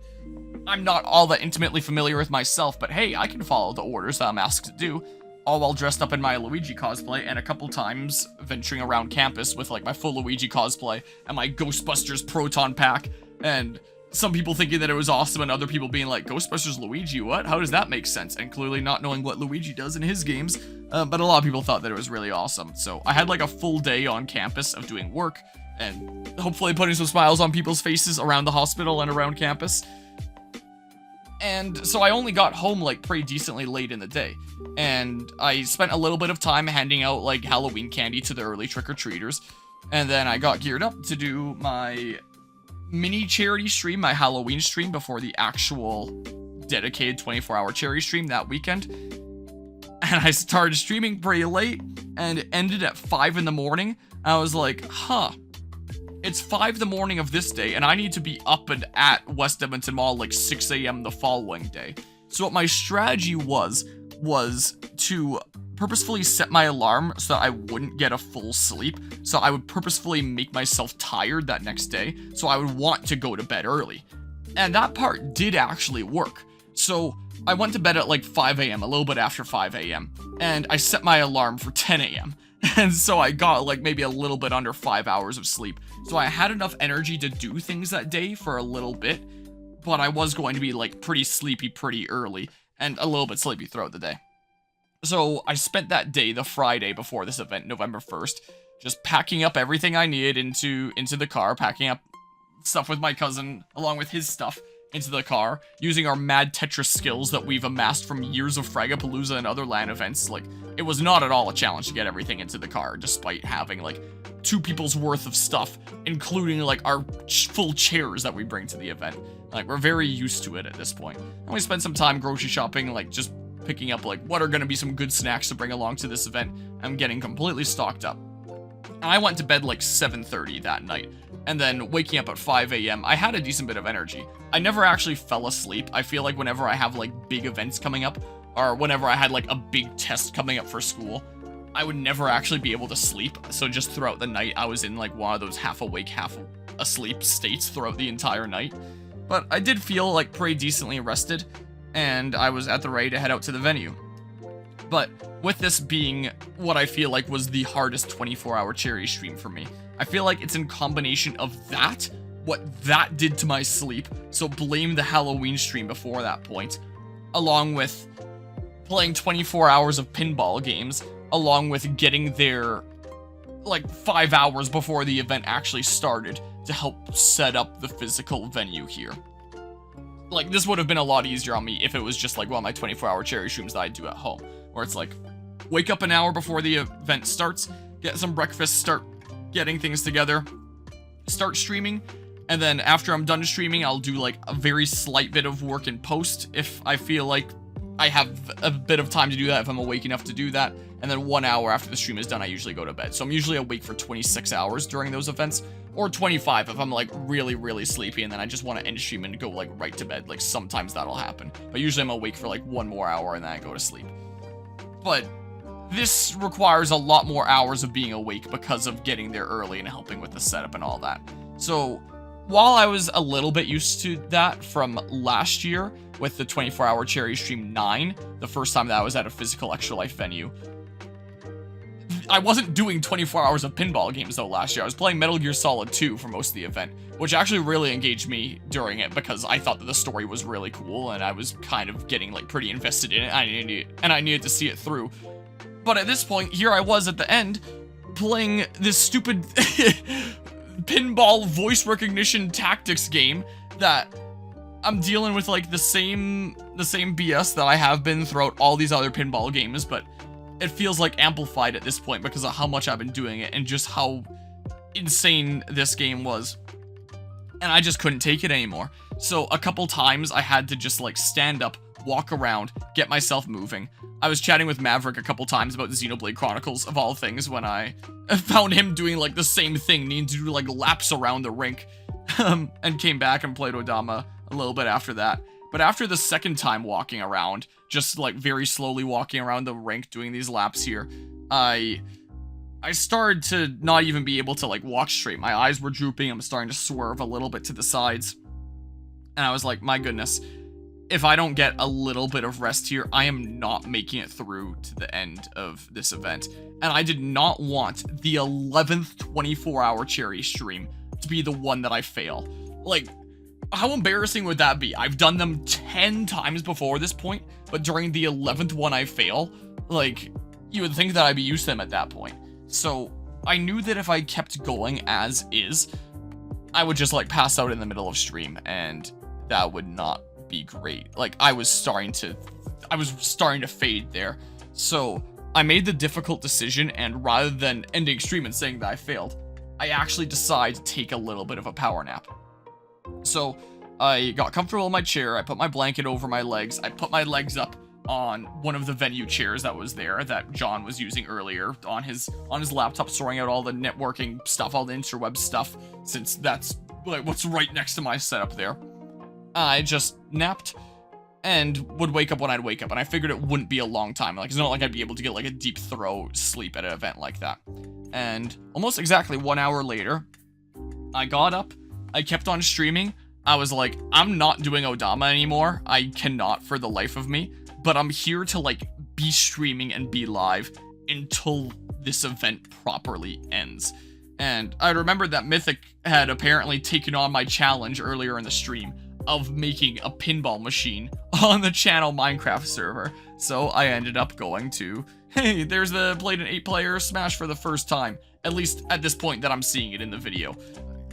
I'm not all that intimately familiar with myself, but hey, I can follow the orders that I'm asked to do, all while dressed up in my Luigi cosplay, and a couple times venturing around campus with like my full Luigi cosplay and my Ghostbusters Proton Pack, and some people thinking that it was awesome and other people being like, Ghostbusters Luigi, what? How does that make sense? And clearly not knowing what Luigi does in his games, but a lot of people thought that it was really awesome. So I had like a full day on campus of doing work, and hopefully putting some smiles on people's faces around the hospital and around campus. And so I only got home like pretty decently late in the day, and I spent a little bit of time handing out like Halloween candy to the early trick-or-treaters, and then I got geared up to do my mini charity stream, my Halloween stream, before the actual dedicated 24-hour cherry stream that weekend. And I started streaming pretty late, and it ended at 5 in the morning. I was like, huh, it's 5 the morning of this day, and I need to be up and at West Edmonton Mall like 6 a.m. the following day. So what my strategy was to purposefully set my alarm so that I wouldn't get a full sleep. So I would purposefully make myself tired that next day, so I would want to go to bed early. And that part did actually work. So I went to bed at like 5 a.m., a little bit after 5 a.m., and I set my alarm for 10 a.m. And so I got like maybe a little bit under 5 hours of sleep. So I had enough energy to do things that day for a little bit, but I was going to be like pretty sleepy pretty early and a little bit sleepy throughout the day. So I spent that day, the Friday before this event, November 1st, just packing up everything I needed into the car, packing up stuff with my cousin along with his stuff into the car, using our mad Tetris skills that we've amassed from years of Fragapalooza and other LAN events. Like, it was not at all a challenge to get everything into the car, despite having like 2 people's worth of stuff, including like our full chairs that we bring to the event. Like, we're very used to it at this point. And we spent some time grocery shopping, like just picking up like what are going to be some good snacks to bring along to this event. I'm getting completely stocked up. And I went to bed like 7:30 that night, and then waking up at 5 a.m. I had a decent bit of energy. I never actually fell asleep. I feel like whenever I have like big events coming up, or whenever I had like a big test coming up for school, I would never actually be able to sleep. So just throughout the night, I was in like one of those half awake, half asleep states throughout the entire night. But I did feel like pretty decently rested, and I was at the ready to head out to the venue. But with this being what I feel like was the hardest 24-hour cherry stream for me, I feel like it's in combination of that, what that did to my sleep, so blame the Halloween stream before that point, along with playing 24 hours of pinball games, along with getting there like 5 hours before the event actually started to help set up the physical venue here. Like, this would have been a lot easier on me if it was just like one of my 24-hour cherry streams that I do at home, where it's like, wake up an hour before the event starts, get some breakfast, start getting things together, start streaming, and then after I'm done streaming, I'll do like a very slight bit of work in post if I feel like I have a bit of time to do that, if I'm awake enough to do that, and then 1 hour after the stream is done, I usually go to bed. So I'm usually awake for 26 hours during those events, or 25 if I'm like really, really sleepy and then I just want to end stream and go like right to bed. Like, sometimes that'll happen, but usually I'm awake for like 1 more hour and then I go to sleep. But this requires a lot more hours of being awake because of getting there early and helping with the setup and all that. So while I was a little bit used to that from last year with the 24-hour cherry stream 9, the first time that I was at a physical Extra Life venue, I wasn't doing 24 hours of pinball games though last year. I was playing Metal Gear Solid 2 for most of the event, which actually really engaged me during it because I thought that the story was really cool and I was kind of getting like pretty invested in it. I needed to see it through. But at this point, here I was at the end playing this stupid pinball voice recognition tactics game that I'm dealing with like the same BS that I have been throughout all these other pinball games, but it feels like amplified at this point because of how much I've been doing it and just how insane this game was. And I just couldn't take it anymore. So a couple times I had to just like stand up, walk around, get myself moving. I was chatting with Maverick a couple times about Xenoblade Chronicles of all things when I found him doing like the same thing, needing to do like laps around the rink, and came back and played Odama a little bit after that. But after the second time walking around, just like very slowly walking around the rink doing these laps here, I started to not even be able to like walk straight. My eyes were drooping. I'm starting to swerve a little bit to the sides. And I was like, my goodness, if I don't get a little bit of rest here, I am not making it through to the end of this event. And I did not want the 11th 24-hour cherry stream to be the one that I fail. Like, how embarrassing would that be? I've done them 10 times before this point, but during the 11th one I fail, like, you would think that I'd be used to them at that point. So I knew that if I kept going as is, I would just like pass out in the middle of stream, and that would not be great. Like, I was starting to fade there. So I made the difficult decision, and rather than ending stream and saying that I failed, I actually decided to take a little bit of a power nap. So I got comfortable in my chair, I put my blanket over my legs, I put my legs up on one of the venue chairs that was there that John was using earlier on his laptop, sorting out all the networking stuff, all the interweb stuff, since that's like what's right next to my setup there. I just napped, and would wake up when I'd wake up, and I figured it wouldn't be a long time. Like, it's not like I'd be able to get like a deep throw sleep at an event like that. And almost exactly 1 hour later, I got up, I kept on streaming. I was like, I'm not doing Odama anymore. I cannot for the life of me, but I'm here to like be streaming and be live until this event properly ends. And I remembered that Mythic had apparently taken on my challenge earlier in the stream of making a pinball machine on the channel Minecraft server. So I ended up going to, hey, there's the played an 8-player Smash for the first time. At least at this point that I'm seeing it in the video.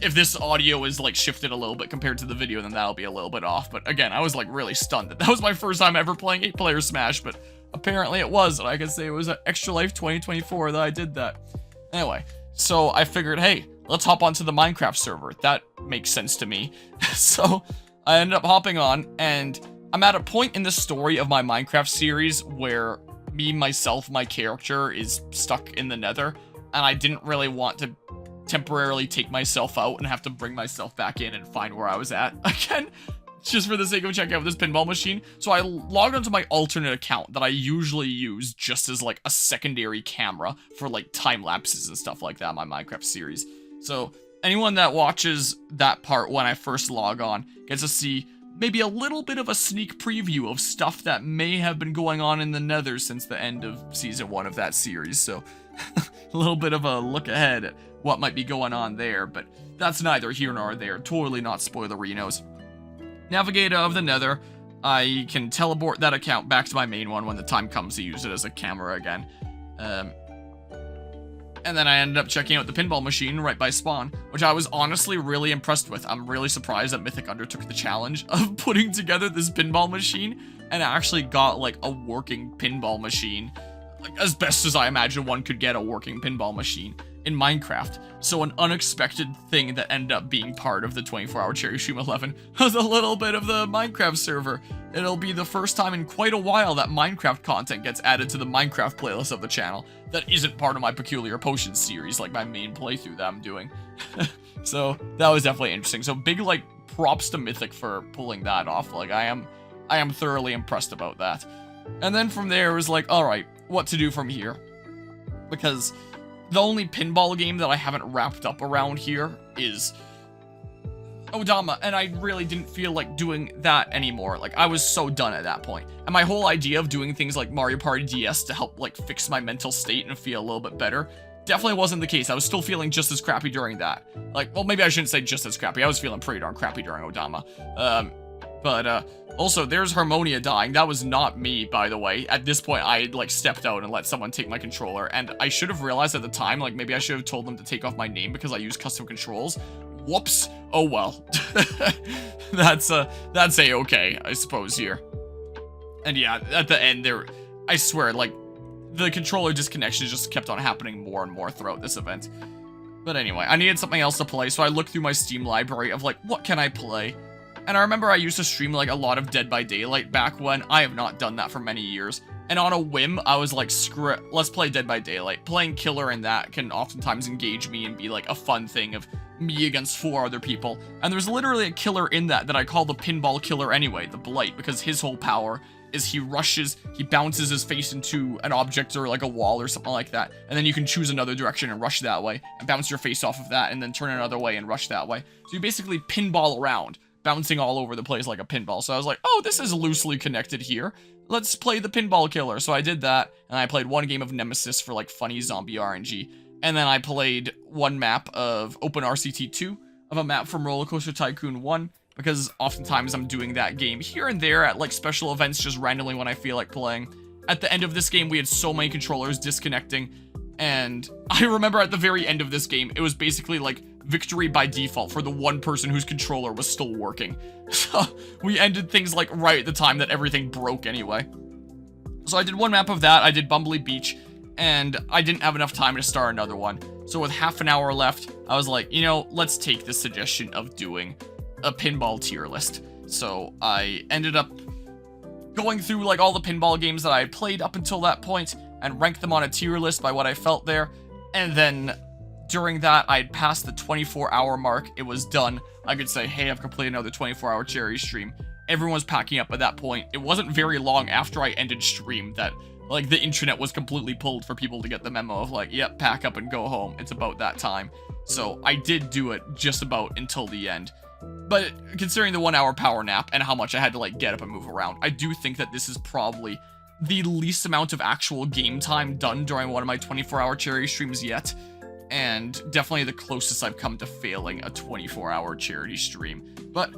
If this audio is like shifted a little bit compared to the video, then that'll be a little bit off. But again, I was like really stunned that was my first time ever playing 8-player Smash, but apparently it was, and I can say it was an Extra Life 2024 that I did that. Anyway, so I figured, hey, let's hop onto the Minecraft server. That makes sense to me. So I ended up hopping on, and I'm at a point in the story of my Minecraft series where myself, my character is stuck in the nether, and I didn't really want to temporarily take myself out and have to bring myself back in and find where I was at again, just for the sake of checking out this pinball machine. So I logged onto my alternate account that I usually use just as like a secondary camera for like time lapses and stuff like that in my Minecraft series. So anyone that watches that part when I first log on gets to see maybe a little bit of a sneak preview of stuff that may have been going on in the nether since the end of season 1 of that series. So a little bit of a look ahead at what might be going on there, but that's neither here nor there. Totally not spoilerinos. Navigator of the Nether, I can teleport that account back to my main one when the time comes to use it as a camera again. And then I ended up checking out the pinball machine right by spawn, which I was honestly really impressed with. I'm really surprised that Mythic undertook the challenge of putting together this pinball machine and actually got like a working pinball machine, like as best as I imagine one could get a working pinball machine in Minecraft. So an unexpected thing that ended up being part of the 24-hour Cherry Stream 11 was a little bit of the Minecraft server. It'll be the first time in quite a while that Minecraft content gets added to the Minecraft playlist of the channel that isn't part of my Peculiar Potions series, like my main playthrough that I'm doing. So that was definitely interesting. So big like props to Mythic for pulling that off. Like I am thoroughly impressed about that. And then from there it was like, all right, what to do from here? Because the only pinball game that I haven't wrapped up around here is Odama, and I really didn't feel like doing that anymore. Like, I was so done at that point. And my whole idea of doing things like Mario Party DS to help, like, fix my mental state and feel a little bit better definitely wasn't the case. I was still feeling just as crappy during that. Like, well, maybe I shouldn't say just as crappy. I was feeling pretty darn crappy during Odama. Also, there's Harmonia dying. That was not me, by the way. At this point, I, like, stepped out and let someone take my controller, and I should have realized at the time, like, maybe I should have told them to take off my name because I use custom controls. Whoops. Oh, well. That's A-okay, I suppose, here. And yeah, at the end there, I swear, like, the controller disconnections just kept on happening more and more throughout this event. But anyway, I needed something else to play, so I looked through my Steam library of, like, what can I play? And I remember I used to stream, like, a lot of Dead by Daylight back when. I have not done that for many years. And on a whim, I was like, screw it, let's play Dead by Daylight. Playing Killer in that can oftentimes engage me and be, like, a fun thing of me against 4 other people. And there's literally a killer in that I call the Pinball Killer anyway, the Blight, because his whole power is he rushes, he bounces his face into an object or, like, a wall or something like that, and then you can choose another direction and rush that way, and bounce your face off of that, and then turn another way and rush that way. So you basically pinball around, bouncing all over the place like a pinball. So I was like, oh, this is loosely connected here. Let's play the Pinball Killer. So I did that, and I played one game of Nemesis for, like, funny zombie RNG. And then I played one map of OpenRCT 2, of a map from Roller Coaster Tycoon 1, because oftentimes I'm doing that game here and there at, like, special events just randomly when I feel like playing. At the end of this game, we had so many controllers disconnecting, and I remember at the very end of this game, it was basically, like, victory by default for the one person whose controller was still working. So we ended things, like, right at the time that everything broke anyway. So I did one map of that, I did Bumbly Beach, and I didn't have enough time to start another one. So with half an hour left, I was like, you know, let's take the suggestion of doing a pinball tier list. So I ended up going through, like, all the pinball games that I had played up until that point and ranked them on a tier list by what I felt there. And then during that, I had passed the 24-hour mark. It was done. I could say, hey, I've completed another 24-hour Cherry stream. Everyone was packing up at that point. It wasn't very long after I ended stream that, like, the internet was completely pulled for people to get the memo of, like, yep, pack up and go home. It's about that time. So I did do it just about until the end. But considering the 1 hour power nap and how much I had to, like, get up and move around, I do think that this is probably the least amount of actual game time done during one of my 24-hour charity streams yet. And definitely the closest I've come to failing a 24-hour charity stream. But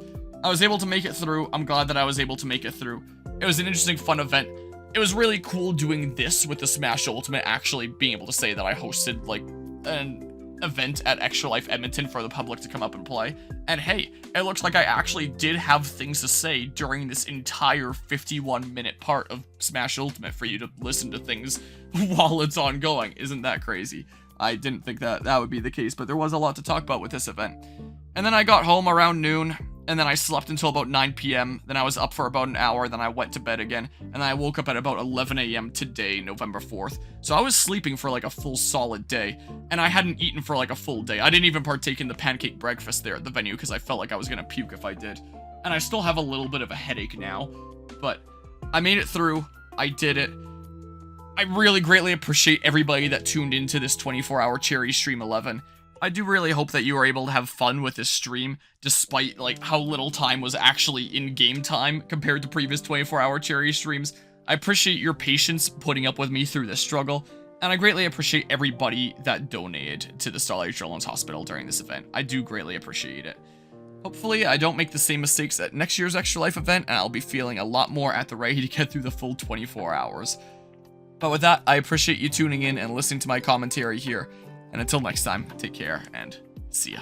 I was able to make it through. I'm glad that I was able to make it through. It was an interesting, fun event. It was really cool doing this with the Smash Ultimate, actually being able to say that I hosted, like, an event at Extra Life Edmonton for the public to come up and play. And hey, it looks like I actually did have things to say during this entire 51-minute part of Smash Ultimate for you to listen to things while it's ongoing. Isn't that crazy? I didn't think that that would be the case, but there was a lot to talk about with this event. And then I got home around noon, and then I slept until about 9 p.m. Then I was up for about an hour, then I went to bed again, and then I woke up at about 11 a.m. today, November 4th. So I was sleeping for like a full solid day, and I hadn't eaten for like a full day. I didn't even partake in the pancake breakfast there at the venue because I felt like I was gonna puke if I did. And I still have a little bit of a headache now, but I made it through. I did it. I really greatly appreciate everybody that tuned into this 24-hour charity stream 11. I do really hope that you were able to have fun with this stream, despite, like, how little time was actually in-game time compared to previous 24-hour charity streams. I appreciate your patience putting up with me through this struggle, and I greatly appreciate everybody that donated to the Starlight Children's Hospital during this event. I do greatly appreciate it. Hopefully, I don't make the same mistakes at next year's Extra Life event, and I'll be feeling a lot more at the ready to get through the full 24 hours. But with that, I appreciate you tuning in and listening to my commentary here. And until next time, take care and see ya.